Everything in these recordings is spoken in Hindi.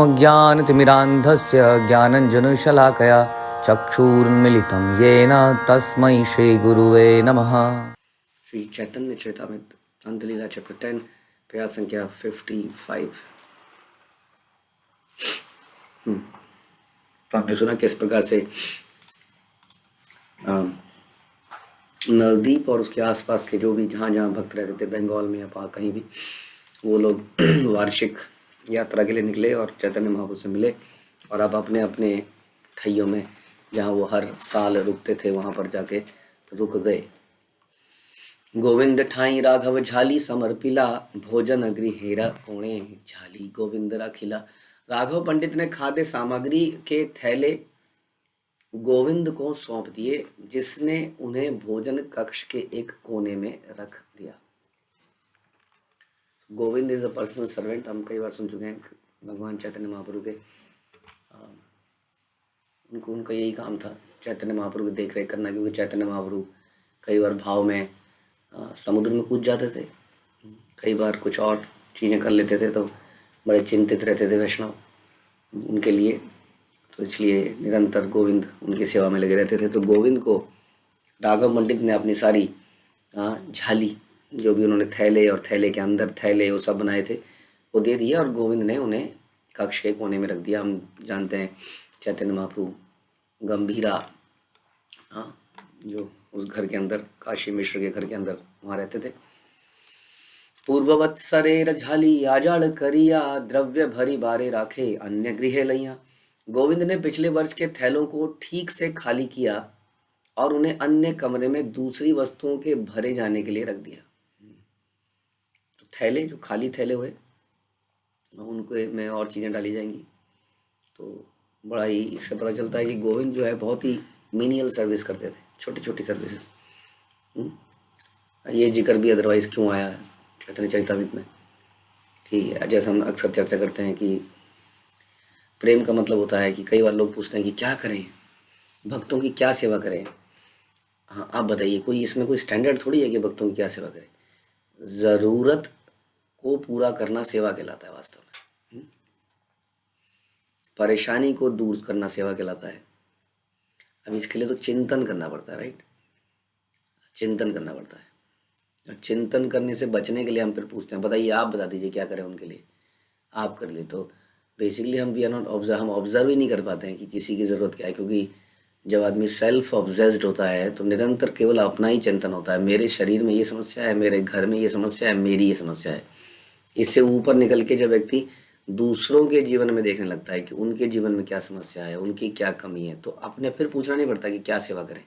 अज्ञानतिमिरान्धस्य ज्ञानञ्जनशलाकया चक्षुरुन्मिलितं येन तस्मै श्रीगुरुवे नमः। श्री चैतन्य चरितामृत अंतलीला चैप्टर 10 प्रयास संख्या 55। तो आपने सुना किस प्रकार से नवद्वीप और उसके आसपास के जो भी जहाँ जहाँ भक्त रहते थे, बंगाल में या कहीं भी, वो लोग वार्षिक यात्रा के लिए निकले और चैतन्य महाप्रभु से मिले और अब अपने अपने ठैयों में जहाँ वो हर साल रुकते थे वहाँ पर जाके रुक गए। गोविंद ठाई राघव झाली समर्पिला, भोजन गृहेरा कोणे झाली गोविंद राखिला। राघव पंडित ने खाद्य सामग्री के थैले गोविंद को सौंप दिए, जिसने उन्हें भोजन कक्ष के एक कोने में रख दिया। Govind is a personal servant. हम कई बार सुन चुके हैं भगवान चैतन्य महाप्रभु के, उनका यही काम था चैतन्य महाप्रभु की देख रेख करना, क्योंकि चैतन्य महाप्रभु कई बार भाव में समुद्र में कूद जाते थे, कई बार कुछ और चीज़ें कर लेते थे, तो बड़े चिंतित रहते थे वैष्णव उनके लिए, तो इसलिए निरंतर गोविंद उनकी सेवा में लगे रहते थे। तो गोविंद को राघव पंडित ने अपनी सारी झाली, जो भी उन्होंने थैले और थैले के अंदर थैले वो सब बनाए थे, वो दे दिया और गोविंद ने उन्हें कक्ष के कोने में रख दिया। हम जानते हैं चैतन्य महाप्रभु गंभीरा, जो उस घर के अंदर, काशी मिश्र के घर के अंदर वहाँ रहते थे। पूर्ववत सरेर झाली आजाड़ करिया, द्रव्य भरी बारे राखे अन्य गृह लैया। गोविंद ने पिछले वर्ष के थैलों को ठीक से खाली किया और उन्हें अन्य कमरे में दूसरी वस्तुओं के भरे जाने के लिए रख दिया। तो थैले, जो खाली थैले हुए, उनको में और चीज़ें डाली जाएंगी। तो बड़ा ही इससे पता चलता है कि गोविंद जो है बहुत ही मीनियल सर्विस करते थे, छोटी छोटी सर्विसेज। ये जिक्र भी अदरवाइज क्यों आया है चैतन्य चरितामृत में, ठीक है। जैसे हम अक्सर चर्चा करते हैं कि प्रेम का मतलब होता है कि कई बार लोग पूछते हैं कि क्या करें, भक्तों की क्या सेवा करें। हाँ, आप बताइए, कोई इसमें कोई स्टैंडर्ड थोड़ी है कि भक्तों की क्या सेवा करें। ज़रूरत को पूरा करना सेवा कहलाता है वास्तव में। परेशानी को दूर करना सेवा कहलाता है। अब इसके लिए तो चिंतन करना पड़ता है, राइट, चिंतन करना पड़ता है। और चिंतन करने से बचने के लिए हम फिर पूछते हैं, बताइए आप बता दीजिए क्या करें उनके लिए, आप कर ले। तो बेसिकली हम वी आर नॉट ऑब्जर्व, हम ऑब्जर्व ही नहीं कर पाते हैं कि किसी की ज़रूरत क्या है, क्योंकि जब आदमी सेल्फ ऑब्जेस्ड होता है तो निरंतर केवल अपना ही चिंतन होता है। मेरे शरीर में ये समस्या है, मेरे घर में ये समस्या है, मेरी ये समस्या है। इससे ऊपर निकल के जब व्यक्ति दूसरों के जीवन में देखने लगता है कि उनके जीवन में क्या समस्या है, उनकी क्या कमी है, तो अपने फिर पूछना नहीं पड़ता कि क्या सेवा करें।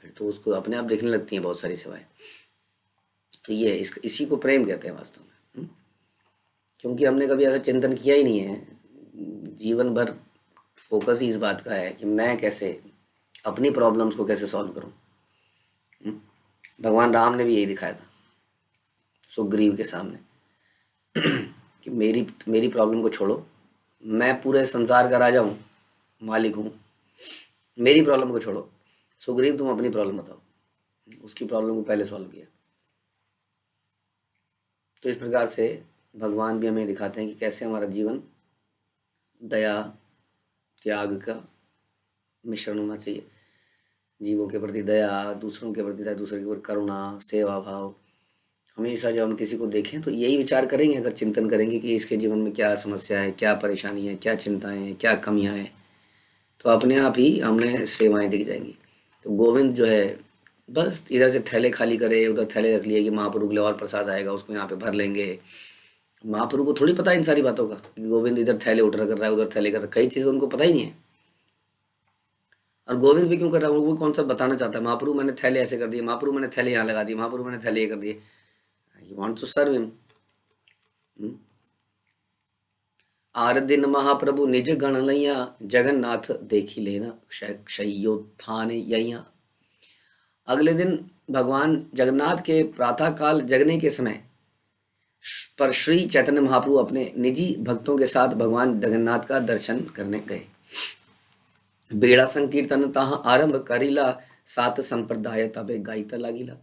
फिर तो उसको अपने आप देखने लगती हैं बहुत सारी सेवाएं। तो ये है, इसी को प्रेम कहते हैं वास्तव में। क्योंकि हमने कभी ऐसा चिंतन किया ही नहीं है, जीवन भर फोकस ही इस बात का है कि मैं कैसे अपनी प्रॉब्लम्स को कैसे सॉल्व करूं। भगवान राम ने भी यही दिखाया था सुग्रीव के सामने कि मेरी प्रॉब्लम को छोड़ो, मैं पूरे संसार का राजा हूँ, मालिक हूँ, मेरी प्रॉब्लम को छोड़ो, सुग्रीव तुम अपनी प्रॉब्लम बताओ। उसकी प्रॉब्लम को पहले सॉल्व किया। तो इस प्रकार से भगवान भी हमें दिखाते हैं कि कैसे हमारा जीवन दया त्याग का मिश्रण होना चाहिए। जीवों के प्रति दया, दूसरों के प्रति दया, दूसरे के प्रति करुणा, सेवा भाव। हमेशा जब हम किसी को देखें तो यही विचार करेंगे, अगर चिंतन करेंगे कि इसके जीवन में क्या समस्या है, क्या परेशानी है, क्या चिंताएं हैं, क्या कमियां हैं, तो अपने आप ही हमें सेवाएं दिख जाएंगी। तो गोविंद जो है बस इधर से थैले खाली करे, उधर थैले रख लिए कि महाप्रभु के लिए और प्रसाद आएगा, उसको यहाँ पे भर लेंगे। महाप्रभु को थोड़ी पता है इन सारी बातों का कि गोविंद इधर थैले उठा कर रहा है, उधर थैले कर रहा है, कई चीज़ें उनको पता ही नहीं है। और गोविंद भी क्यों कर रहा है, वो कौन सा बताना चाहता है, महाप्रभु मैंने थैले ऐसे कर दिए, महाप्रभु मैंने थैले यहाँ लगा दिए, महाप्रभु मैंने थैले ये कर दिए। He wants to serve him. आर दिन महाप्रभु निज गण लैया, जगन्नाथ देखी लेना शय्योत्थान यैया। अगले दिन भगवान जगन्नाथ के प्रातः काल जगने के समय पर श्री चैतन्य महाप्रभु अपने निजी भक्तों के साथ भगवान जगन्नाथ का दर्शन करने गए। बेड़ा संकीर्तन तहाँ आरंभ करिला, सात संप्रदाय तबे गाइता लागिला।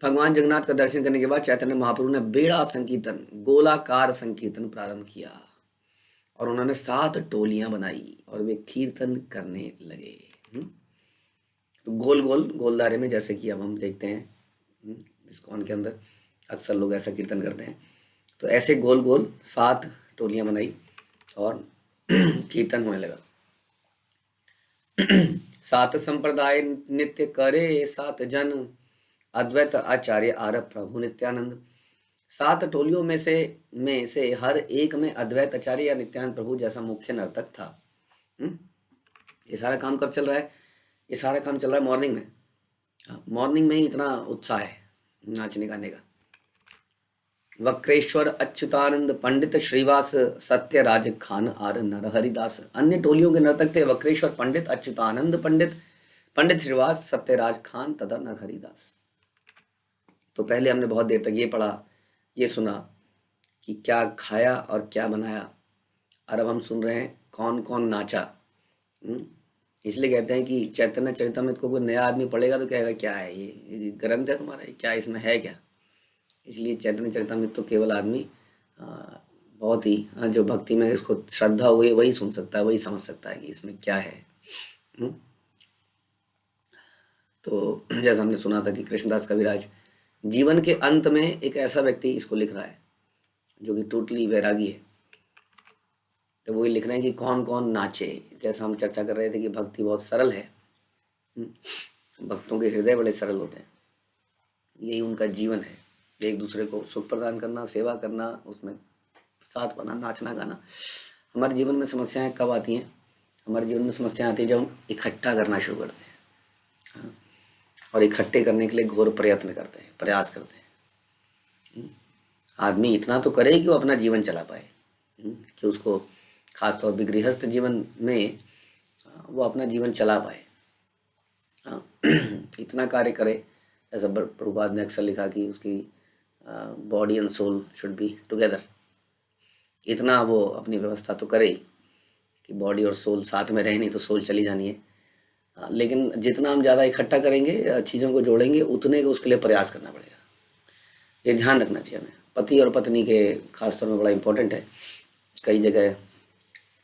भगवान जगन्नाथ का दर्शन करने के बाद चैतन्य महाप्रभु ने बेड़ा संकीर्तन, गोलाकार संकीर्तन प्रारंभ किया और उन्होंने 7 टोलियां बनाई और वे कीर्तन करने लगे। तो गोल गोल गोलदारे में, जैसे कि अब हम देखते हैं इस्कॉन के अंदर अक्सर लोग ऐसा कीर्तन करते हैं, तो ऐसे गोल गोल 7 टोलियां बनाई और कीर्तन होने लगा। 7 संप्रदाय नित्य करे 7 जन, अद्वैत आचार्य आरभ प्रभु नित्यानंद। 7 टोलियों में से हर एक में अद्वैत आचार्य या नित्यानंद प्रभु जैसा मुख्य नर्तक था। ये सारा काम कब चल रहा है? ये सारा काम चल रहा है मॉर्निंग में। मॉर्निंग में ही इतना उत्साह है नाचने गाने का। वक्रेश्वर अच्युतानंद पंडित श्रीवास सत्यराज खान आर नरहरिदास। अन्य टोलियों के नर्तक थे वक्रेश्वर पंडित, अच्युतानंद पंडित, पंडित श्रीवास, सत्यराज खान तथा नरहरिदास। तो पहले हमने बहुत देर तक ये पढ़ा, ये सुना कि क्या खाया और क्या बनाया, और अब हम सुन रहे हैं कौन कौन नाचा। इसलिए कहते हैं कि चैतन्य चरितमृत को कोई नया आदमी पढ़ेगा तो कहेगा क्या है ये ग्रंथ है तुम्हारा, क्या इसमें है क्या। इसलिए चैतन्य चरितमृत तो केवल आदमी बहुत ही जो भक्ति में इसको श्रद्धा हो गई वही सुन सकता है, वही समझ सकता है कि इसमें क्या है। तो जैसा हमने सुना था कि कृष्णदास कविराज जीवन के अंत में एक ऐसा व्यक्ति इसको लिख रहा है जो कि टोटली वैरागी है, तो वही लिख रहे हैं कि कौन कौन नाचे। जैसा हम चर्चा कर रहे थे कि भक्ति बहुत सरल है, भक्तों के हृदय बड़े सरल होते हैं, यही उनका जीवन है, एक दूसरे को सुख प्रदान करना, सेवा करना, उसमें साथ बना, नाचना गाना। हमारे जीवन में समस्याएं कब आती हैं? हमारे जीवन में समस्याएं आती है जब हम इकट्ठा करना शुरू करते हैं, और इकट्ठे करने के लिए घोर प्रयत्न करते हैं, प्रयास करते हैं। आदमी इतना तो करे कि वो अपना जीवन चला पाए, कि उसको खासतौर पर गृहस्थ जीवन में वो अपना जीवन चला पाए, इतना कार्य करे। जैसा प्रभुपाद ने अक्सर लिखा कि उसकी body and soul should be together. इतना वो अपनी व्यवस्था तो करे कि बॉडी और सोल साथ में रहे, नहीं तो सोल चली जानी है। लेकिन जितना हम ज़्यादा इकट्ठा करेंगे, चीज़ों को जोड़ेंगे, उतने को उसके लिए प्रयास करना पड़ेगा। ये ध्यान रखना चाहिए हमें। पति और पत्नी के खासतौर में बड़ा इम्पोर्टेंट है। कई जगह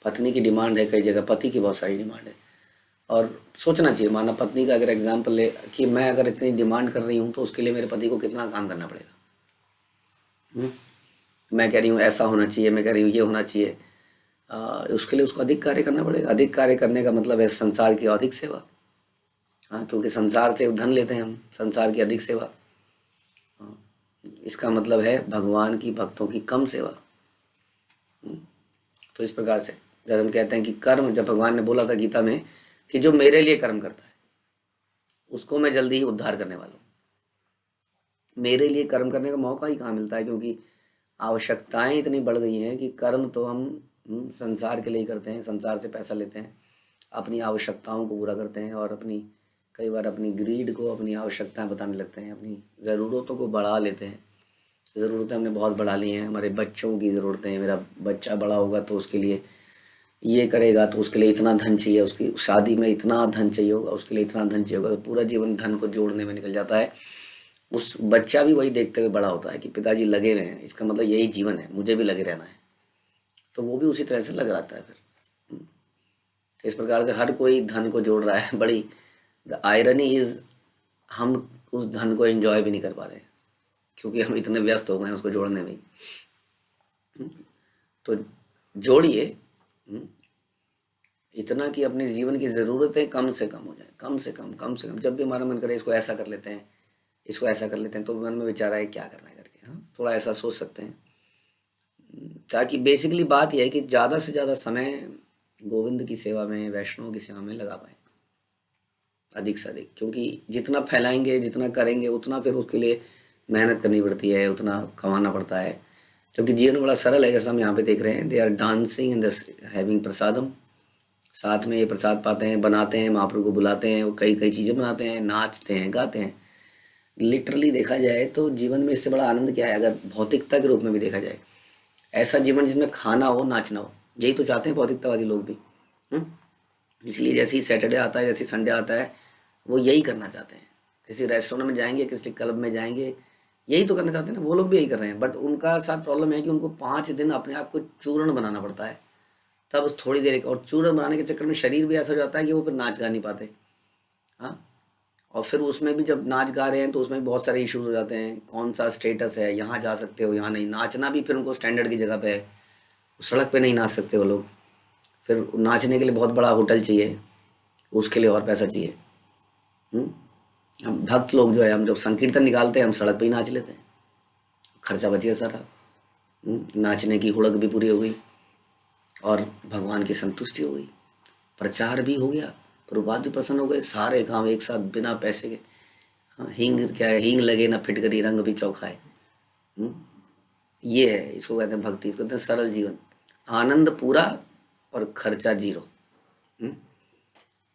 पत्नी की डिमांड है, कई जगह पति की बहुत सारी डिमांड है, और सोचना चाहिए। माना पत्नी का अगर एग्जाम्पल ले कि मैं अगर इतनी डिमांड कर रही हूँ तो उसके लिए मेरे पति को कितना काम करना पड़ेगा। मैं कह रही हूँ ऐसा होना चाहिए, मैं कह रही हूँ ये होना चाहिए, उसके लिए उसको अधिक कार्य करना पड़ेगा। अधिक कार्य करने का मतलब है संसार की अधिक सेवा। क्योंकि संसार से धन लेते हैं हम, संसार की अधिक सेवा। इसका मतलब है भगवान की भक्तों की कम सेवा। तो इस प्रकार से जब हम कहते हैं कि कर्म, जब भगवान ने बोला था गीता में कि जो मेरे लिए कर्म करता है उसको मैं जल्दी ही उद्धार करने वाला हूँ। मेरे लिए कर्म करने का मौका ही कहाँ मिलता है, क्योंकि आवश्यकताएं इतनी बढ़ गई हैं कि कर्म तो हम संसार के लिए करते हैं, संसार से पैसा लेते हैं, अपनी आवश्यकताओं को पूरा करते हैं, और कई बार अपनी ग्रीड को अपनी आवश्यकताएं बताने लगते हैं, अपनी ज़रूरतों को बढ़ा लेते हैं। ज़रूरतें हमने बहुत बढ़ा ली हैं। हमारे बच्चों की ज़रूरतें हैं, मेरा बच्चा बड़ा होगा तो उसके लिए ये करेगा, तो उसके लिए इतना धन चाहिए, उसकी शादी में इतना धन चाहिए होगा, उसके लिए इतना धन चाहिए होगा, तो पूरा जीवन धन को जोड़ने में निकल जाता है। उस बच्चा भी वही देखते हुए बड़ा होता है कि पिताजी लगे हुए हैं, इसका मतलब यही जीवन है, मुझे भी लगे रहना है, तो वो भी उसी तरह से लग रहता है फिर। तो इस प्रकार से हर कोई धन को जोड़ रहा है। बड़ी द आयरनी इज, हम उस धन को एंजॉय भी नहीं कर पा रहे क्योंकि हम इतने व्यस्त हो गए हैं उसको जोड़ने में। तो जोड़िए इतना कि अपने जीवन की ज़रूरतें कम से कम हो जाए, कम से कम। जब भी हमारा मन करे इसको ऐसा कर लेते हैं, इसको ऐसा कर लेते हैं, तो मन में विचार आए क्या करना है करके, थोड़ा ऐसा सोच सकते हैं। ताकि बेसिकली बात यह है कि ज़्यादा से ज़्यादा समय गोविंद की सेवा में, वैष्णव की सेवा में लगा पाए, अधिक से अधिक। क्योंकि जितना फैलाएंगे, जितना करेंगे, उतना फिर उसके लिए मेहनत करनी पड़ती है, उतना कमाना पड़ता है। क्योंकि जीवन बड़ा सरल है, जैसा हम यहाँ पे देख रहे हैं, they are dancing and having prasadam. साथ में ये प्रसाद पाते हैं, बनाते हैं, महाप्रभु को बुलाते हैं, वो कई कई चीज़ें बनाते हैं, नाचते हैं, गाते हैं। लिटरली देखा जाए तो जीवन में इससे बड़ा आनंद क्या है, अगर भौतिकता के रूप में भी देखा जाए। ऐसा जीवन जिसमें खाना हो, नाचना हो, यही तो चाहते हैं भौतिकतावादी लोग भी। इसलिए जैसे ही सैटरडे आता है, जैसे ही संडे आता है, वो यही करना चाहते हैं किसी रेस्टोरेंट में जाएंगे, किसी क्लब में जाएंगे, यही तो करना चाहते हैं ना, वो लोग भी यही कर रहे हैं। बट उनका साथ प्रॉब्लम है कि उनको 5 दिन अपने आप को चूर्ण बनाना पड़ता है, तब थोड़ी देर और चूर्ण बनाने के चक्कर में शरीर भी ऐसा हो जाता है कि वो फिर नाच गा नहीं पाते। हाँ, और फिर उसमें भी जब नाच गा रहे हैं तो उसमें भी बहुत सारे इश्यूज हो जाते हैं, कौन सा स्टेटस है, यहाँ जा सकते हो यहाँ नहीं, नाचना भी फिर उनको स्टैंडर्ड की जगह पे है, सड़क पे नहीं नाच सकते वो लोग। फिर नाचने के लिए बहुत बड़ा होटल चाहिए, उसके लिए और पैसा चाहिए। हम्म? हम भक्त लोग जो है, हम जब संकीर्तन निकालते हैं हम सड़क पे ही नाच लेते हैं, खर्चा बच गया सारा। नाचने की हुड़क भी पूरी हो गई और भगवान की संतुष्टि हो गई, प्रचार भी हो गया, प्रभुपाद भी प्रसन्न हो गए, सारे काम एक साथ बिना पैसे के। हाँ, हींग क्या है, हींग लगे ना फिटकरी, रंग भी चौखा है। हम्म? ये है, इसको कहते हैं भक्ति, इसको कहते हैं सरल जीवन, आनंद पूरा और खर्चा जीरो। हम्म?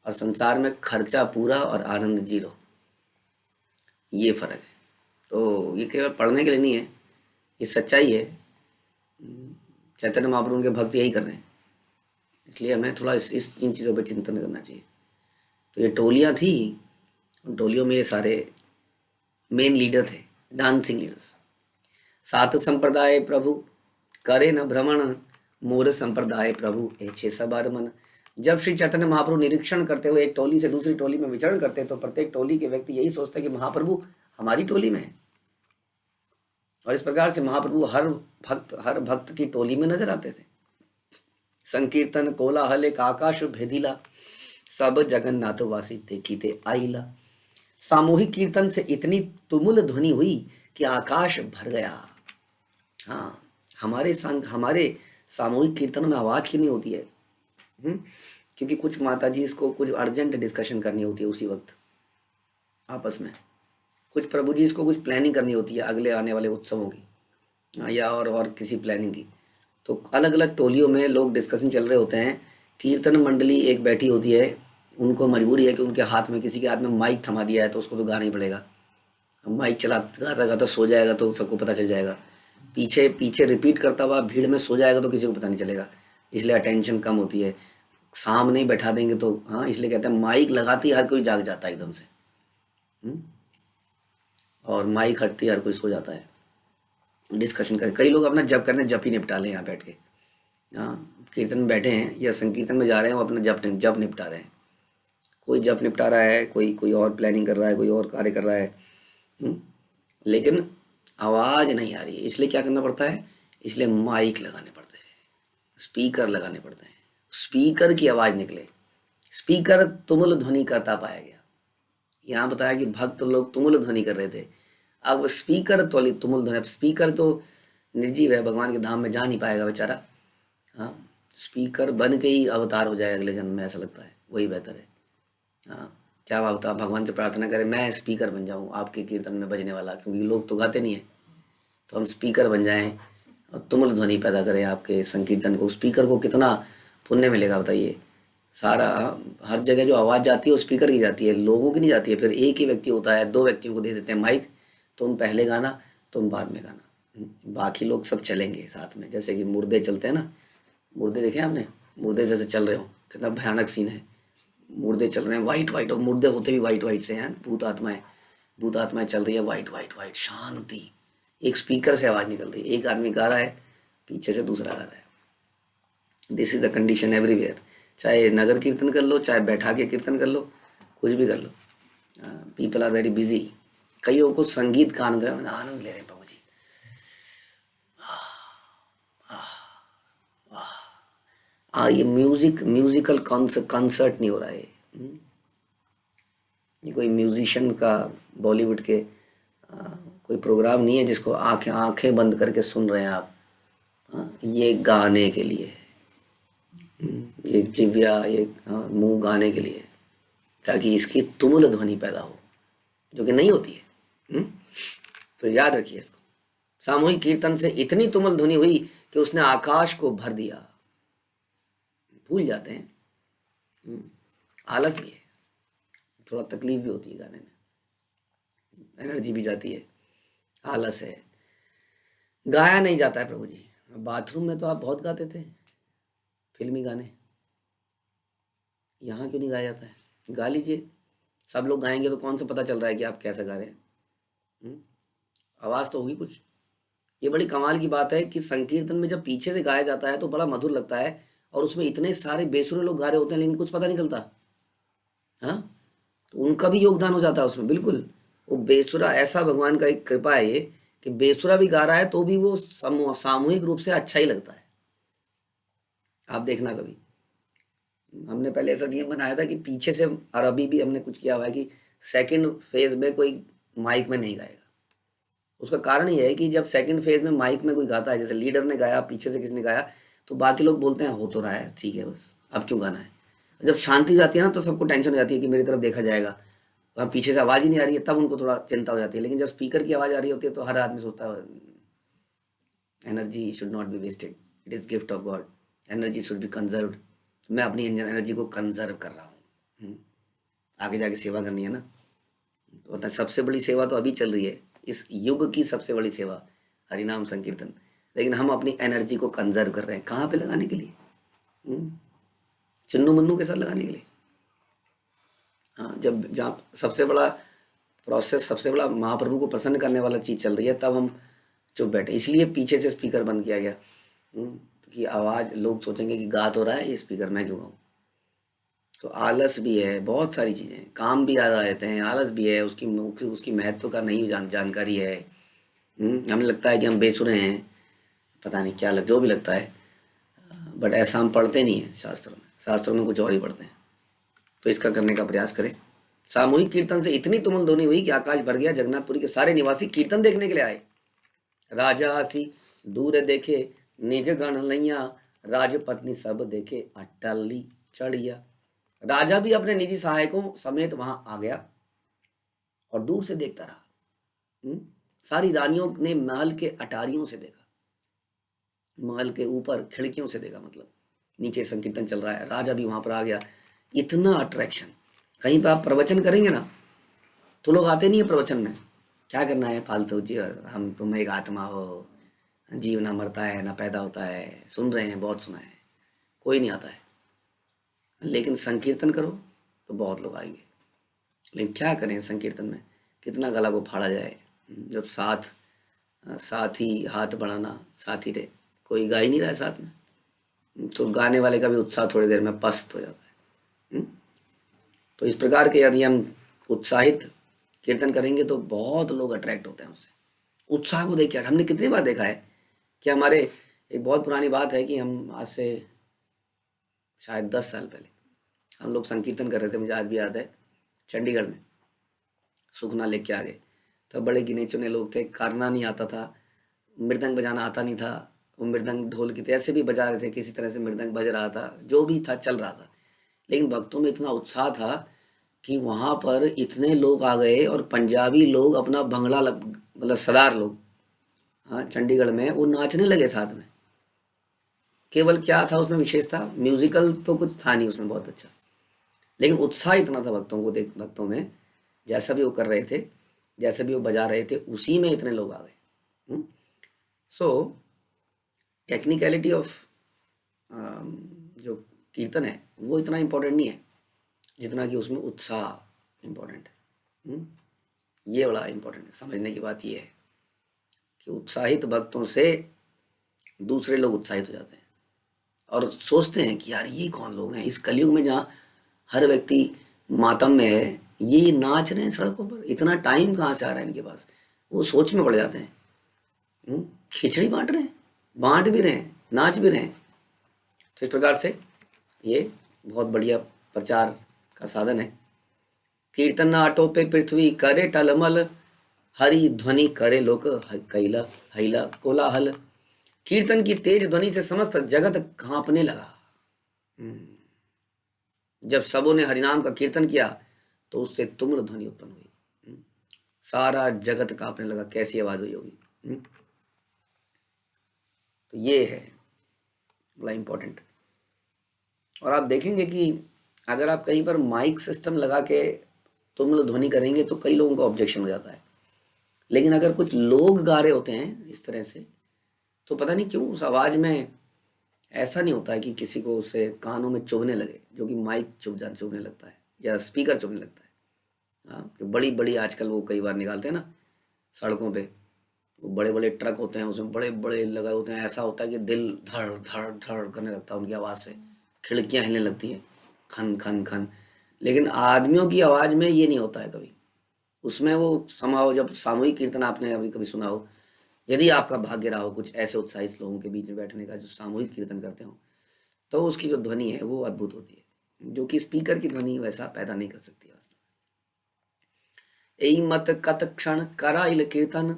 और संसार में खर्चा पूरा और आनंद जीरो, ये फर्क है। तो ये केवल पढ़ने के लिए नहीं है, ये सच्चाई है। चैतन्य महाप्रभु के भक्त यही कर रहे हैं, इसलिए हमें थोड़ा इस इन चीज़ों पर चिंतन करना चाहिए। तो ये टोलियाँ थी, उन टोलियों में ये सारे मेन लीडर थे, डांसिंग लीडर्स। सात संप्रदाय प्रभु करे न भ्रमण, मोर संप्रदाय प्रभु एछे सबर मन। जब श्री चैतन्य महाप्रभु निरीक्षण करते हुए एक टोली से दूसरी टोली में विचरण करते तो प्रत्येक टोली के व्यक्ति यही सोचते कि महाप्रभु हमारी टोली में है। और इस प्रकार से महाप्रभु हर भक्त की टोली में नजर आते थे। संकीर्तन कोलाहल एक आकाश भेदिला, सब जगन्नाथवासी देखी थे आईला। सामूहिक कीर्तन से इतनी तुमुल ध्वनि हुई कि आकाश भर गया। हाँ, हमारे सामूहिक कीर्तन में आवाज क्यों नहीं होती है? क्योंकि कुछ माता जी इसको कुछ अर्जेंट डिस्कशन करनी होती है उसी वक्त आपस में, कुछ प्रभु जी इसको कुछ प्लानिंग करनी होती है अगले आने वाले उत्सवों की, या और किसी प्लानिंग की। तो अलग अलग टोलियों में लोग डिस्कशन चल रहे होते हैं, कीर्तन मंडली एक बैठी होती है, उनको मजबूरी है कि उनके हाथ में, किसी के हाथ में माइक थमा दिया है तो उसको तो गाना ही पड़ेगा। माइक चला गाता गाता सो जाएगा तो सबको पता चल जाएगा, पीछे पीछे रिपीट करता हुआ भीड़ में सो जाएगा तो किसी को पता नहीं चलेगा, इसलिए अटेंशन कम होती है। सामने ही बैठा देंगे तो हाँ, इसलिए कहते हैं माइक लगाती हर कोई जाग जाता है एकदम से। और माइक हटती हर कोई सो जाता है। डिस्कशन करें, कई लोग अपना जप करने जप ही निपटा लें यहाँ बैठ के। हाँ, कीर्तन में बैठे हैं या संकीर्तन में जा रहे हैं, वो अपना जप निपटा रहे हैं। कोई जप निपटा रहा है, कोई कोई और प्लानिंग कर रहा है, कोई और कार्य कर रहा है। लेकिन आवाज़ नहीं आ रही है, इसलिए क्या करना पड़ता है? इसलिए माइक लगाने पड़ते हैं, स्पीकर लगाने पड़ते हैं, स्पीकर की आवाज़ निकले। स्पीकर तुमुल ध्वनि करता पाया गया। यहाँ बताया कि भक्त लोग तुमुल ध्वनि कर रहे थे, अब स्पीकर तो तुमुल ध्वनि, स्पीकर तो निर्जीव है, भगवान के धाम में जा नहीं पाएगा बेचारा। हाँ, स्पीकर बन के ही अवतार हो जाए अगले जन्म में, ऐसा लगता है वही बेहतर है। हाँ, क्या होता, भगवान से प्रार्थना करें मैं स्पीकर बन जाऊँ आपके कीर्तन में बजने वाला, क्योंकि लोग तो गाते नहीं है, तो हम स्पीकर बन जाएं और तुमुल ध्वनि पैदा करें आपके संकीर्तन को। स्पीकर को कितना पुण्य मिलेगा बताइए। सारा हर जगह जो आवाज़ जाती है वो स्पीकर की जाती है, लोगों की नहीं जाती है। फिर एक ही व्यक्ति होता है, दो व्यक्तियों को दे देते हैं माइक, तुम पहले गाना तुम बाद में गाना, बाकी लोग सब चलेंगे साथ में। जैसे कि मुर्दे चलते हैं ना, मुर्दे देखे आपने, मुर्दे जैसे चल रहे हो, कितना भयानक सीन है। मुर्दे चल रहे हैं वाइट वाइट, और मुर्दे होते भी वाइट वाइट से हैं, भूत आत्माएं चल रही है वाइट वाइट वाइट, शांति। एक स्पीकर से आवाज़ निकल रही है, एक आदमी गा रहा है, पीछे से दूसरा गा रहा है। This is the condition everywhere, चाहे नगर कीर्तन कर लो, चाहे बैठा के कीर्तन कर लो, कुछ भी कर लो। People are very busy. कईयों को संगीत का आनंद ले रहे हैं प्रभु जी। ये म्यूजिकल कॉन्सर्ट नहीं हो रहा है। ये कोई म्यूजिशियन का बॉलीवुड के कोई प्रोग्राम नहीं है जिसको आंखें बंद करके सुन रहे हैं आप। ये गाने के लिए, ये जिव्या, ये मुंह गाने के लिए, ताकि इसकी तुमुल ध्वनि पैदा हो, जो कि नहीं होती है। तो याद रखिए इसको। सामूहिक कीर्तन से इतनी तुमुल ध्वनि हुई कि उसने आकाश को भर दिया। भूल जाते हैं, आलस भी है, थोड़ा तकलीफ भी होती है गाने में, एनर्जी भी जाती है, आलस है, गाया नहीं जाता है प्रभु जी। बाथरूम में तो आप बहुत गाते थे फिल्मी गाने, यहाँ क्यों नहीं गाया जाता है? गा लीजिए, सब लोग गाएंगे तो कौन सा पता चल रहा है कि आप कैसे गा रहे हैं? हम्म? आवाज़ तो होगी कुछ। ये बड़ी कमाल की बात है कि संकीर्तन में जब पीछे से गाया जाता है तो बड़ा मधुर लगता है, और उसमें इतने सारे बेसुरे लोग गा रहे होते हैं लेकिन कुछ पता नहीं चलता। हाँ, तो उनका भी योगदान हो जाता है उसमें, बिल्कुल। वो बेसुरा, ऐसा भगवान का एक कृपा है ये, कि बेसुरा भी गा रहा है तो भी वो सामूहिक रूप से अच्छा ही लगता है। आप देखना कभी। हमने पहले ऐसा नियम बनाया था कि पीछे से, और अभी भी हमने कुछ किया हुआ है कि सेकंड फेज में कोई माइक में नहीं गाएगा। उसका कारण ये है कि जब सेकंड फेज में माइक में कोई गाता है, जैसे लीडर ने गाया, पीछे से किसी ने गाया, तो बाकी लोग बोलते हैं हो तो रहा है, ठीक है, बस अब क्यों गाना है। जब शांति हो जाती है ना तो सबको टेंशन हो जाती है कि मेरी तरफ देखा जाएगा, और पीछे से आवाज़ ही नहीं आ रही है, तब उनको थोड़ा चिंता हो जाती है। लेकिन जब स्पीकर की आवाज़ आ रही होती है तो हर आदमी सोचता है energy should not be wasted, it is gift of God, energy should be conserved. मैं अपनी एनर्जी को कंजर्व कर रहा हूँ। आगे जाके सेवा करनी है ना। तो पता है, सबसे बड़ी सेवा तो अभी चल रही है, इस युग की सबसे बड़ी सेवा हरिनाम संकीर्तन। लेकिन हम अपनी एनर्जी को कंजर्व कर रहे हैं, कहाँ पे लगाने के लिए? हम्म, चुन्नू मुन्नू के साथ लगाने के लिए? हाँ, जब जहाँ सबसे बड़ा प्रोसेस, सबसे बड़ा महाप्रभु को प्रसन्न करने वाला चीज़ चल रही है, तब हम चुप बैठे। इसलिए पीछे से स्पीकर बंद किया गया। कि आवाज़, लोग सोचेंगे कि गा तो रहा है ये स्पीकर, मैं क्यों गाऊँ। तो आलस भी है, बहुत सारी चीज़ें, काम भी याद आ जाते हैं, आलस भी है, उसकी उसकी महत्व का नहीं जानकारी है। हमें लगता है कि हम बेसुरे हैं, पता नहीं क्या जो भी लगता है। बट ऐसा हम पढ़ते नहीं हैं शास्त्रों में, शास्त्रों में कुछ और ही पढ़ते हैं। तो इसका करने का प्रयास करें। सामूहिक कीर्तन से इतनी तुमुल ध्वनि हुई कि आकाश भर गया। जगन्नाथपुरी के सारे निवासी कीर्तन देखने के लिए आए। राजा आसी दूर देखे, निज गण लैया, राजपत्नी सब देखे, अट्टाली चढ़िया। राजा भी अपने निजी सहायकों समेत वहां आ गया और दूर से देखता रहा। सारी रानियों ने महल के अटारियों से देखा, महल के ऊपर खिड़कियों से देखा, मतलब नीचे संकीर्तन चल रहा है, राजा भी वहां पर आ गया। इतना अट्रैक्शन। कहीं पर आप प्रवचन करेंगे ना तो लोग आते नहीं है प्रवचन में। क्या करना है फालतू जी, हम तुम एक आत्मा हो, जीव ना मरता है ना पैदा होता है, सुन रहे हैं, बहुत सुना है, कोई नहीं आता है। लेकिन संकीर्तन करो तो बहुत लोग आएंगे। लेकिन क्या करें संकीर्तन में, कितना गला को फाड़ा जाए। जब साथ ही हाथ बढ़ाना, साथ ही रहे, कोई गा ही नहीं रहा है साथ में, तो गाने वाले का भी उत्साह थोड़ी देर में पस्त हो जाता है। तो इस प्रकार के यदि हम उत्साहित कीर्तन करेंगे तो बहुत लोग अट्रैक्ट होते हैं उससे। उत्साह को देखिए, हमने कितनी बार देखा है कि हमारे, एक बहुत पुरानी बात है कि हम आज से शायद 10 साल पहले हम लोग संकीर्तन कर रहे थे, मुझे आज भी याद है, चंडीगढ़ में सुखना लेके आ गए। तब बड़े गिने चुने लोग थे, कारना नहीं आता था, मृदंग बजाना आता नहीं था, वो मृदंग ढोल की ऐसे भी बजा रहे थे, किसी तरह से मृदंग बज रहा था, जो भी था चल रहा था। लेकिन भक्तों में इतना उत्साह था कि वहाँ पर इतने लोग आ गए, और पंजाबी लोग अपना भंगड़ा मतलब सरदार लोग, हाँ, चंडीगढ़ में वो नाचने लगे साथ में। केवल क्या था उसमें विशेषता, म्यूजिकल तो कुछ था नहीं उसमें बहुत अच्छा, लेकिन उत्साह इतना था भक्तों को देख, भक्तों में जैसा भी वो कर रहे थे, जैसे भी वो बजा रहे थे, उसी में इतने लोग आ गए। सो टेक्निकलिटी ऑफ जो कीर्तन है वो इतना इम्पोर्टेंट नहीं है जितना कि उसमें उत्साह इम्पोर्टेंट है। ये बड़ा इम्पोर्टेंट है, समझने की बात ये है कि उत्साहित भक्तों से दूसरे लोग उत्साहित हो जाते हैं और सोचते हैं कि यार ये कौन लोग हैं इस कलयुग में, जहाँ हर व्यक्ति मातम में है, ये नाच रहे हैं सड़कों पर, इतना टाइम कहाँ से आ रहा है इनके पास। वो सोच में पड़ जाते हैं। खिचड़ी बांट रहे हैं, बांट भी रहे हैं, नाच भी रहे हैं। तो इस प्रकार से ये बहुत बढ़िया प्रचार का साधन है। कीर्तन आटो पे पृथ्वी करे टलमल, हरि ध्वनि करे लोक कैला हैला कोलाहल। कीर्तन की तेज ध्वनि से समस्त जगत कांपने लगा। जब सबों ने हरिनाम का कीर्तन किया तो उससे तुमुल ध्वनि उत्पन्न हुई, सारा जगत कांपने लगा। कैसी आवाज हुई होगी। तो ये है बड़ा इंपॉर्टेंट। और आप देखेंगे कि अगर आप कहीं पर माइक सिस्टम लगा के तुमुल ध्वनि करेंगे तो कई लोगों का ऑब्जेक्शन हो जाता है। लेकिन अगर कुछ लोग गा रहे होते हैं इस तरह से, तो पता नहीं क्यों उस आवाज़ में ऐसा नहीं होता है कि किसी को उससे कानों में चुभने लगे, जो कि माइक चुभने लगता है या स्पीकर चुभने लगता है। हाँ, जो बड़ी बड़ी आजकल वो कई बार निकालते हैं ना सड़कों पे, वो बड़े बड़े ट्रक होते हैं, उसमें बड़े बड़े लगे होते हैं, ऐसा होता है कि दिल धड़ धड़ धड़ करने लगता है उनकी आवाज़ से, खिड़कियाँ हिलने लगती हैं, खन खन खन। लेकिन आदमियों की आवाज़ में ये नहीं होता है कभी। उसमें वो समाओ, जब सामूहिक कीर्तन आपने अभी कभी सुना हो, यदि आपका भाग्य रहा हो कुछ ऐसे उत्साहित लोगों के बीच में बैठने का जो सामूहिक कीर्तन करते हो, तो उसकी जो ध्वनि है वो अद्भुत होती है, जो कि स्पीकर की ध्वनि वैसा पैदा नहीं कर सकती वास्तव में। एई मत कत क्षण कराइल कीर्तन,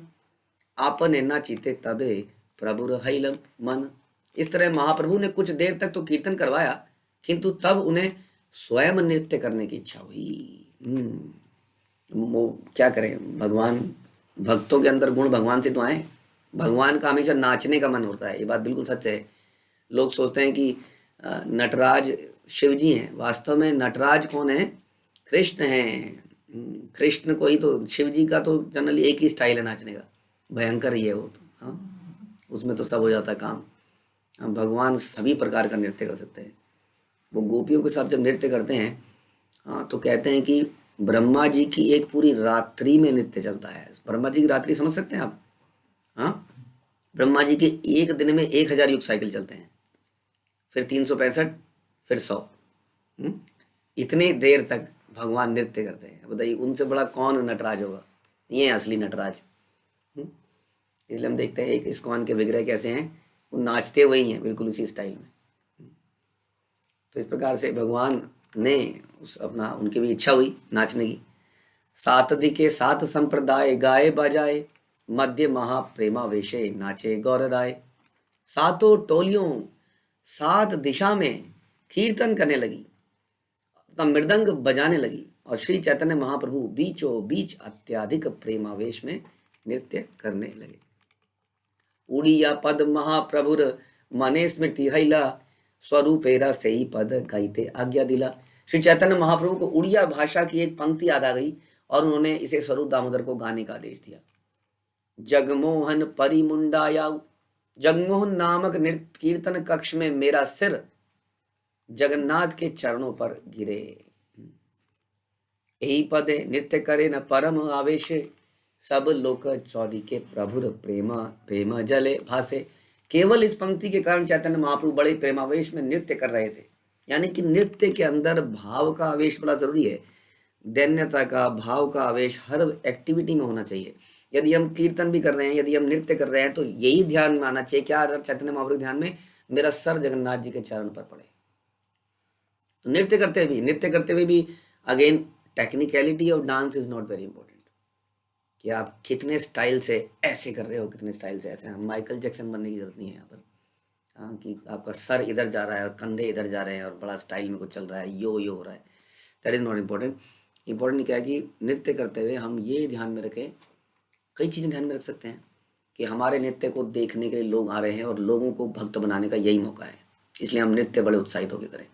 आपने ना चीते तबे प्रभुर हैल मन। इस तरह महाप्रभु ने कुछ देर तक तो कीर्तन करवाया, किंतु तब उन्हें स्वयं नृत्य करने की इच्छा हुई। वो क्या करें, भगवान, भक्तों के अंदर गुण भगवान से तो आए। भगवान का हमेशा नाचने का मन होता है, ये बात बिल्कुल सच है। लोग सोचते हैं कि नटराज शिव जी हैं, वास्तव में नटराज कौन है? कृष्ण हैं। कृष्ण को ही तो, शिव जी का तो जनरली एक ही स्टाइल है नाचने का, भयंकर ही है वो तो। हाँ, उसमें तो सब हो जाता है काम। हाँ, भगवान सभी प्रकार का नृत्य कर सकते हैं। वो गोपियों के साथ जब नृत्य करते हैं, हाँ, तो कहते हैं कि ब्रह्मा जी की एक पूरी रात्रि में नृत्य चलता है। ब्रह्मा जी की रात्रि समझ सकते हैं आप? हाँ, ब्रह्मा जी के एक दिन में 1000 युग साइकिल चलते हैं, फिर 365, फिर 100। इतनी देर तक भगवान नृत्य करते हैं। बताइए उनसे बड़ा कौन नटराज होगा? ये है असली नटराज। हम्म, इसलिए हम देखते हैं एक इस्कॉन के विग्रह कैसे हैं, वो नाचते वही हैं बिल्कुल उसी स्टाइल में। तो इस प्रकार से भगवान ने उस अपना, उनकी भी इच्छा हुई नाचने की। सात दिके सात संप्रदाय गाए बजाए, मध्य महाप्रेमावेशे नाचे गौर राय। सातों टोलियों सात दिशा में कीर्तन करने लगी तथा मृदंग बजाने लगी, और श्री चैतन्य महाप्रभु बीचों बीच अत्याधिक प्रेमावेश में नृत्य करने लगे। उड़िया पद महाप्रभुर मने स्मृति हैला, स्वरूपेरा से ही पद गाइते आज्ञा दिला। श्री चैतन्य महाप्रभु को उड़िया भाषा की एक पंक्ति याद आ गई और उन्होंने इसे स्वरूप दामोदर को गाने का आदेश दिया। जगमोहन परिमुंडायाऊ, जगमोहन नामक नृत्य कीर्तन कक्ष में मेरा सिर जगन्नाथ के चरणों पर गिरे। यही पद नृत्य करे न परम आवेशे, सब लोक चौदी के प्रभुर प्रेम प्रेम जले भासे। केवल इस पंक्ति के कारण चैतन्य महाप्रभु बड़े प्रेमावेश में नृत्य कर रहे थे। यानी कि नृत्य के अंदर भाव का आवेश बड़ा जरूरी है। दैन्यता का, भाव का आवेश हर एक्टिविटी में होना चाहिए। यदि हम कीर्तन भी कर रहे हैं, यदि हम नृत्य कर रहे हैं, तो यही ध्यान में आना चाहिए, क्या चैतन्य महाप्रभु ध्यान में, मेरा सर जगन्नाथ जी के चरण पर पड़े। तो नृत्य करते हुए भी again technicality of dance is not very important, कि आप कितने स्टाइल से ऐसे कर रहे हो, कितने स्टाइल से ऐसे। माइकल जैक्सन बनने की जरूरत नहीं है यहाँ पर। हाँ, कि आपका सर इधर जा रहा है और कंधे इधर जा रहे हैं और बड़ा स्टाइल में कुछ चल रहा है, यो हो रहा है, that is not important. Important क्या है कि नृत्य करते हुए हम ये ध्यान में रखें, कई चीज़ें ध्यान में रख सकते हैं कि हमारे नृत्य को देखने के लिए लोग आ रहे हैं और लोगों को भक्त बनाने का यही मौका है, इसलिए हम नृत्य बड़े उत्साहित होकर करें।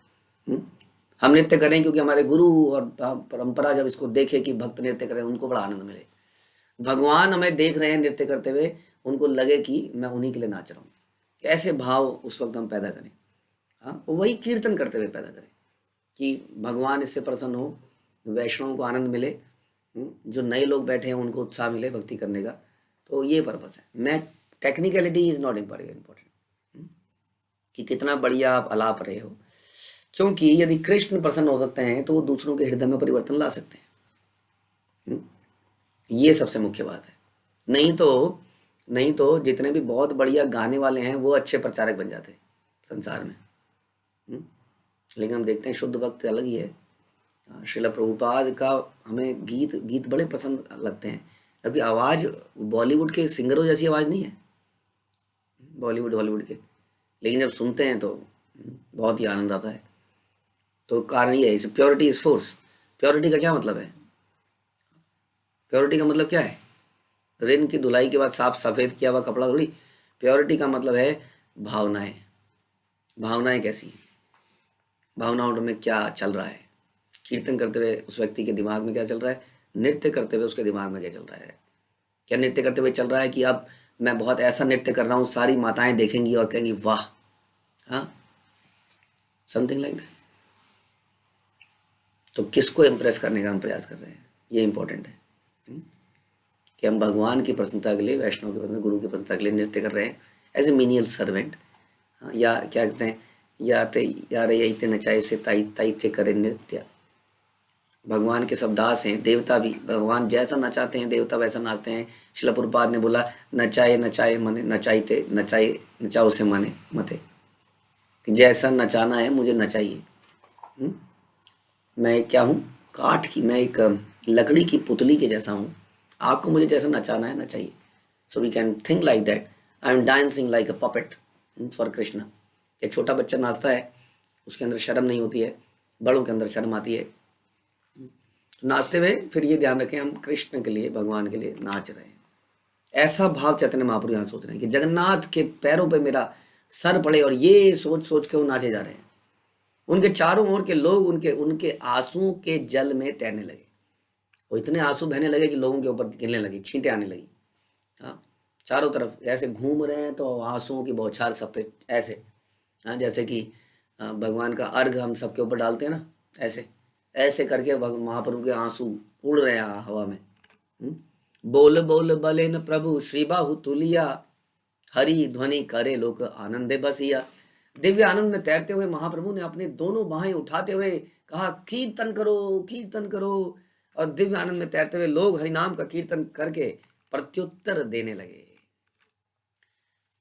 हम नृत्य करें क्योंकि हमारे गुरु और परंपरा जब इसको देखे कि भक्त नृत्य करें, उनको बड़ा आनंद मिले। भगवान हमें देख रहे हैं नृत्य करते हुए, उनको लगे कि मैं उन्हीं के लिए नाच रहा हूँ। ऐसे भाव उस वक्त हम पैदा करें। हाँ, वही कीर्तन करते हुए पैदा करें कि भगवान इससे प्रसन्न हो, वैष्णवों को आनंद मिले, जो नए लोग बैठे हैं उनको उत्साह मिले भक्ति करने का। तो ये पर्पस है। मैं टेक्निकलिटी इज नॉट इम्पॉर्टेंट कि कितना बढ़िया आप अलाप रहे हो, क्योंकि यदि कृष्ण प्रसन्न हो सकते हैं तो वो दूसरों के हृदय में परिवर्तन ला सकते हैं। ये सबसे मुख्य बात है। नहीं तो जितने भी बहुत बढ़िया गाने वाले हैं वो अच्छे प्रचारक बन जाते हैं संसार में। लेकिन हम देखते हैं शुद्ध भक्त अलग ही है। श्रील प्रभुपाद का हमें गीत बड़े पसंद लगते हैं, क्योंकि आवाज़ बॉलीवुड के सिंगरों जैसी आवाज़ नहीं है, बॉलीवुड हॉलीवुड के, लेकिन जब सुनते हैं तो बहुत ही आनंद आता है। तो कारण ये है, इसे प्योरिटी इज फोर्स। प्योरिटी का क्या मतलब है? प्योरिटी का मतलब क्या है? रिन की धुलाई के बाद साफ सफ़ेद किया हुआ कपड़ा थोड़ी। प्योरिटी का मतलब है भावनाएं। भावनाएं कैसी, भावनाओं में क्या चल रहा है, कीर्तन करते हुए उस व्यक्ति के दिमाग में क्या चल रहा है, नृत्य करते हुए उसके दिमाग में क्या चल रहा है। क्या नृत्य करते हुए चल रहा है कि अब मैं बहुत ऐसा नृत्य कर रहा हूँ, सारी माताएं देखेंगी और कहेंगी वाह, हाँ, समथिंग लाइक दैट। तो किसको इम्प्रेस करने का हम प्रयास कर रहे हैं? ये इम्पोर्टेंट है। हम्म, कि हम भगवान की प्रसन्नता के लिए, वैष्णव की प्रसन्नता, गुरु की प्रसन्नता के लिए नृत्य कर रहे हैं एज ए मीनियल सर्वेंट। या क्या कहते हैं, या रे यही ते नचाए से ताई ताई से करे नृत्य। भगवान के सब दास हैं, देवता भी भगवान जैसा नचाते हैं देवता वैसा नाचते हैं। शिला प्रभुपाद ने बोला, नचाए नचाए मने नचाईते नचाए नचाओ से मने मते, कि जैसा नचाना है मुझे नचाइए। हम्म? मैं क्या हूँ, काठ की, मैं एक लकड़ी की पुतली के जैसा हूँ, आपको मुझे जैसा नचाना है नचाइए। So we can think like that, I am dancing like a puppet for Krishna. एक छोटा बच्चा नाचता है, उसके अंदर शर्म नहीं होती है, बड़ों के अंदर शर्म आती है। नाचते हुए फिर ये ध्यान रखें, हम कृष्ण के लिए, भगवान के लिए नाच रहे हैं। ऐसा भाव चैतन्य महाप्रभु यहाँ सोच रहे हैं कि जगन्नाथ के पैरों पे मेरा सर पड़े, और ये सोच सोच के वो नाचे जा रहे हैं। उनके चारों ओर के लोग उनके उनके आंसुओं के जल में तैरने लगे। वो इतने आंसू बहने लगे कि लोगों के ऊपर गिरने लगी, छींटे आने लगी। हाँ, चारों तरफ ऐसे घूम रहे हैं तो आंसुओं की बौछार सब पे ऐसे। हाँ, जैसे कि भगवान का अर्घ हम सबके ऊपर डालते हैं ना, ऐसे ऐसे करके महाप्रभु के आंसू उड़ रहे हैं हवा में। हम्म? बोल बोल बले न प्रभु श्री बाहु तुलिया, हरि ध्वनि करे लोक आनंदे बसिया। दिव्य आनंद में तैरते हुए महाप्रभु ने अपने दोनों बाहें उठाते हुए कहा, कीर्तन करो कीर्तन करो। और दिव्य आनंद में तैरते हुए लोग हरिनाम का कीर्तन करके प्रत्युत्तर देने लगे।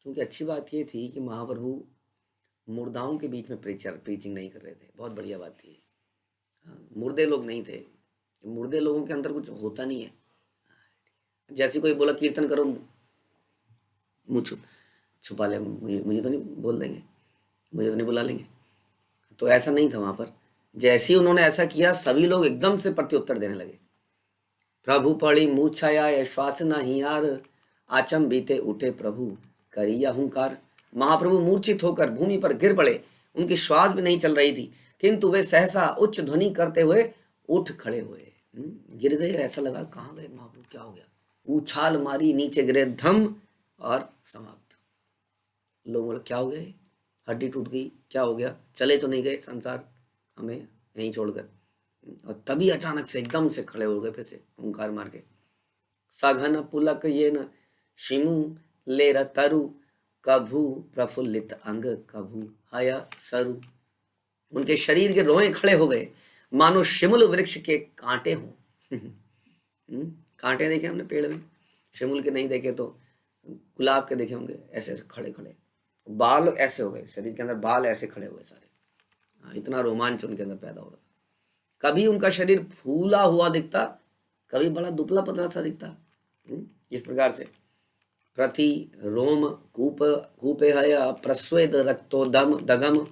क्योंकि अच्छी बात ये थी कि महाप्रभु मुर्दाओं के बीच में प्रीचिंग नहीं कर रहे थे। बहुत बढ़िया बात थी। हाँ, मुर्दे लोग नहीं थे, मुर्दे लोगों के अंदर कुछ होता नहीं है। जैसे कोई बोला कीर्तन करो, मुँह छुपा ले, मुझे तो नहीं बोल देंगे, मुझे तो नहीं बुला लेंगे। तो ऐसा नहीं था वहाँ पर। जैसे ही उन्होंने ऐसा किया, सभी लोग एकदम से प्रत्युत्तर देने लगे। प्रभु पड़ी मूछाया श्वास न हियार, आचम बीते उठे प्रभु करिया हुंकार। महाप्रभु मूर्छित होकर भूमि पर गिर पड़े, उनकी श्वास भी नहीं चल रही थी, किंतु वे सहसा उच्च ध्वनि करते हुए उठ खड़े हुए। गिर गए, ऐसा लगा कहाँ गए महाप्रभु, क्या हो गया। उछाल मारी, नीचे गिरे धम, और समाप्त। लोग बोले क्या हो गए, हड्डी टूट गई, क्या हो गया, चले तो नहीं गए संसार हमें यहीं छोड़कर। और तभी अचानक से एकदम से खड़े हो गए फिर से ओंकार मार के। सघन पुलक ये न शिमु ले तरु, कभू प्रफुल्लित अंग कभू हया सरु। उनके शरीर के रोए खड़े हो गए, मानो शिमुल वृक्ष के कांटे हों। कांटे देखे हमने पेड़ में, शिमुल के नहीं देखे तो गुलाब के देखे होंगे, ऐसे ऐसे खड़े खड़े। बाल ऐसे हो गए, शरीर के अंदर बाल ऐसे खड़े हुए सारे। इतना रोमांच उनके अंदर पैदा हो रहा था। कभी उनका शरीर फूला हुआ दिखता, कभी बड़ा दुबला पतला सा दिखता। इस प्रकार से प्रति रोम कूप कूपे हया प्रस्वेद रक्तोदम दगम,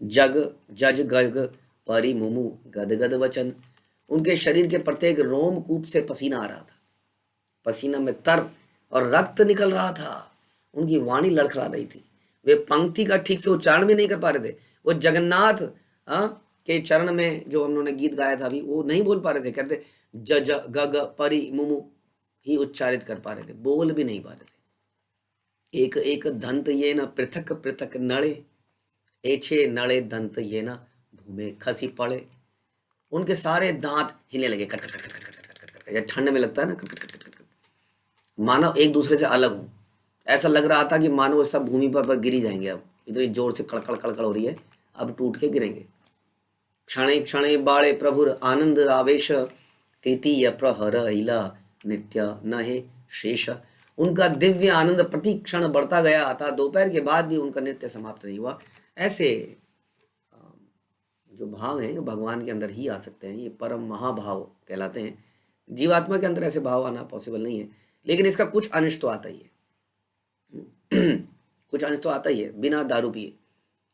जग जज गग परि मुमु गदगद वचन। उनके शरीर के प्रत्येक रोम कूप से पसीना आ रहा था, पसीना में तर और रक्त निकल रहा था। उनकी वाणी लड़खड़ा रही थी, वे पंक्ति का ठीक से उच्चारण भी नहीं कर पा रहे थे। वो जगन्नाथ के चरण में जो उन्होंने गीत गाया था अभी, वो नहीं बोल पा रहे थे, कहते जज गग परि मुमु ही उच्चारित कर पा रहे थे, बोल भी नहीं पा रहे थे। एक एक दंत ये न पृथक पृथक नड़े, एछे नड़े दंत ये न भूमे खसी पड़े। उनके सारे दांत हिलने लगे, cut cut cut cut cut cut cut cut. ठंड में लगता है ना, cut cut cut cut cut, मानो एक दूसरे से अलग हो। ऐसा लग रहा था कि मानो वो सब भूमि पर गिरी जाएंगे। अब इतनी जोर से कड़कड़ कड़कड़ हो रही है, अब टूट के गिरेंगे। क्षणे क्षणे बाळे प्रभुर आनंद आवेश, तृतीय प्रहर हिला नित्य नहे शेष। उनका दिव्य आनंद प्रति क्षण बढ़ता गया था, दोपहर के बाद भी उनका नृत्य समाप्त नहीं हुआ। ऐसे जो भाव हैं भगवान के अंदर ही आ सकते हैं, ये परम महाभाव कहलाते हैं। जीवात्मा के अंदर ऐसे भाव आना पॉसिबल नहीं है, लेकिन इसका कुछ अंश तो आता ही है। कुछ अंश तो आता ही है बिना दारू पिए।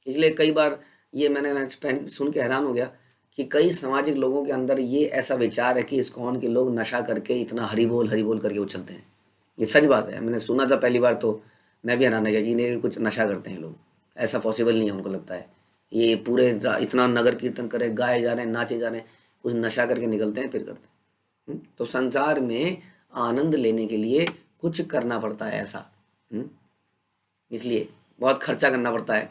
इसलिए कई बार ये मैं सुन के हैरान हो गया कि कई सामाजिक लोगों के अंदर ये ऐसा विचार है कि इस्कॉन के लोग नशा करके इतना हरि बोल करके उछलते हैं। ये सच बात है, मैंने सुना था पहली बार तो मैं भी हैरान हो गया कि इन्हें कुछ नशा करते हैं लोग। ऐसा पॉसिबल नहीं है, उनको लगता है ये पूरे इतना नगर कीर्तन करे, गाए जा रहे हैं, नाचे जा रहे हैं, कुछ नशा करके निकलते हैं फिर करते हैं। तो संसार में आनंद लेने के लिए कुछ करना पड़ता है ऐसा। इसलिए बहुत खर्चा करना पड़ता है,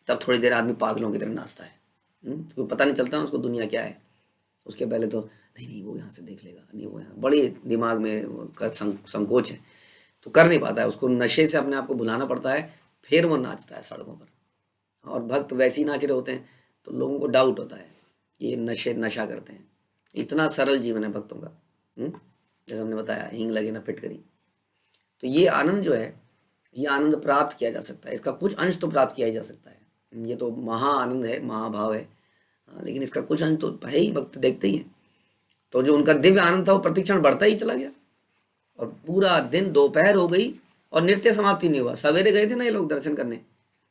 तब थोड़ी देर आदमी पागलों की तरह नाचता है। क्योंकि पता नहीं चलता ना उसको दुनिया क्या है। उसके पहले तो नहीं नहीं वो यहाँ से देख लेगा, नहीं वो यहाँ, बड़ी दिमाग में संकोच है, तो कर नहीं पाता है, उसको नशे से अपने आप को भुलाना पड़ता है, फिर वो नाचता है सड़कों पर। और भक्त वैसे ही नाच रहे होते हैं तो लोगों को डाउट होता है ये नशा करते हैं। इतना सरल जीवन है भक्तों का। जैसे हमने बताया, हींग लगे ना फिटकरी। तो ये आनंद जो है, ये आनंद प्राप्त किया जा सकता है, इसका कुछ अंश तो प्राप्त किया ही जा सकता है। ये तो महा आनंद है, महाभाव है, लेकिन इसका कुछ अंश तो है ही, भक्त देखते ही हैं। तो जो उनका दिव्य आनंद था वो प्रतिक्षण बढ़ता ही चला गया, और पूरा दिन दोपहर हो गई और नृत्य समाप्ति नहीं हुआ। सवेरे गए थे ना ये लोग दर्शन करने,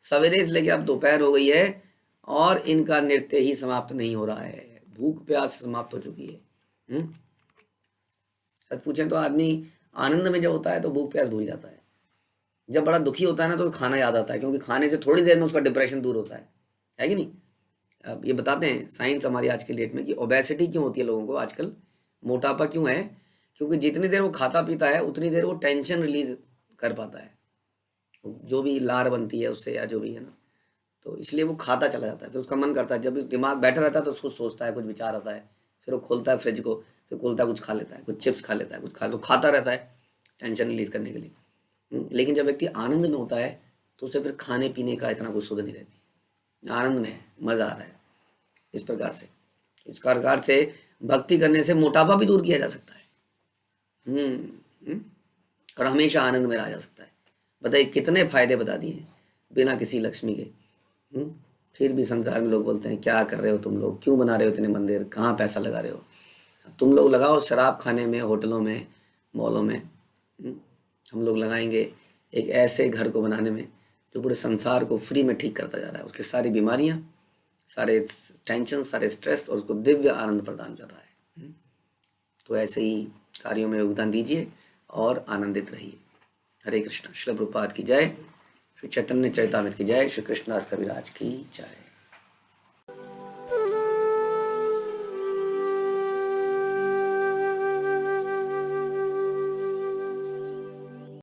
सवेरे से लेके अब दोपहर हो गई है और इनका नृत्य ही समाप्त नहीं हो रहा है, भूख प्यास समाप्त हो चुकी है। सच पूछें तो आदमी आनंद में जब होता है तो भूख प्यास भूल जाता है, जब बड़ा दुखी होता है ना तो खाना याद आता है, क्योंकि खाने से थोड़ी देर में उसका डिप्रेशन दूर होता है कि नहीं। अब ये बताते हैं साइंस हमारी आज के डेट में कि ओबेसिटी क्यों होती है लोगों को आजकल, मोटापा क्यों है, क्योंकि जितनी देर वो खाता पीता है उतनी देर वो टेंशन रिलीज कर पाता है, जो भी लार बनती है उससे या जो भी है ना, तो इसलिए वो खाता चला जाता है। फिर उसका मन करता है, जब दिमाग बैठा रहता है तो उसको सोचता है, कुछ विचार आता है, फिर वो खोलता है फ्रिज को, फिर खोलता है कुछ खा लेता है, कुछ चिप्स खा लेता है, कुछ खा, तो खाता रहता है टेंशन रिलीज करने के लिए। लेकिन जब व्यक्ति आनंद में होता है तो उसे फिर खाने पीने का इतना कुछ सुध नहीं रहती, आनंद में मजा आ रहा है। इस प्रकार से भक्ति करने से मोटापा भी दूर किया जा सकता है, और हमेशा आनंद में रहा जा सकता है। बताइए कितने फायदे बता दिए बिना किसी लक्ष्मी के। फिर भी संसार में लोग बोलते हैं क्या कर रहे हो तुम लोग, क्यों बना रहे हो इतने मंदिर, कहाँ पैसा लगा रहे हो। तुम लोग लगाओ शराब खाने में, होटलों में, मॉलों में, हम लोग लगाएंगे एक ऐसे घर को बनाने में जो पूरे संसार को फ्री में ठीक करता जा रहा है, उसकी सारी बीमारियां, सारे टेंशन, सारे स्ट्रेस, और उसको दिव्य आनंद प्रदान कर रहा है। तो ऐसे ही कार्यों में योगदान दीजिए और आनंदित रहिए। हरे कृष्णा। श्रील प्रभुपाद की जय, श्री चैतन्य चरितामृत की जय, श्री कृष्णदास कविराज की जय।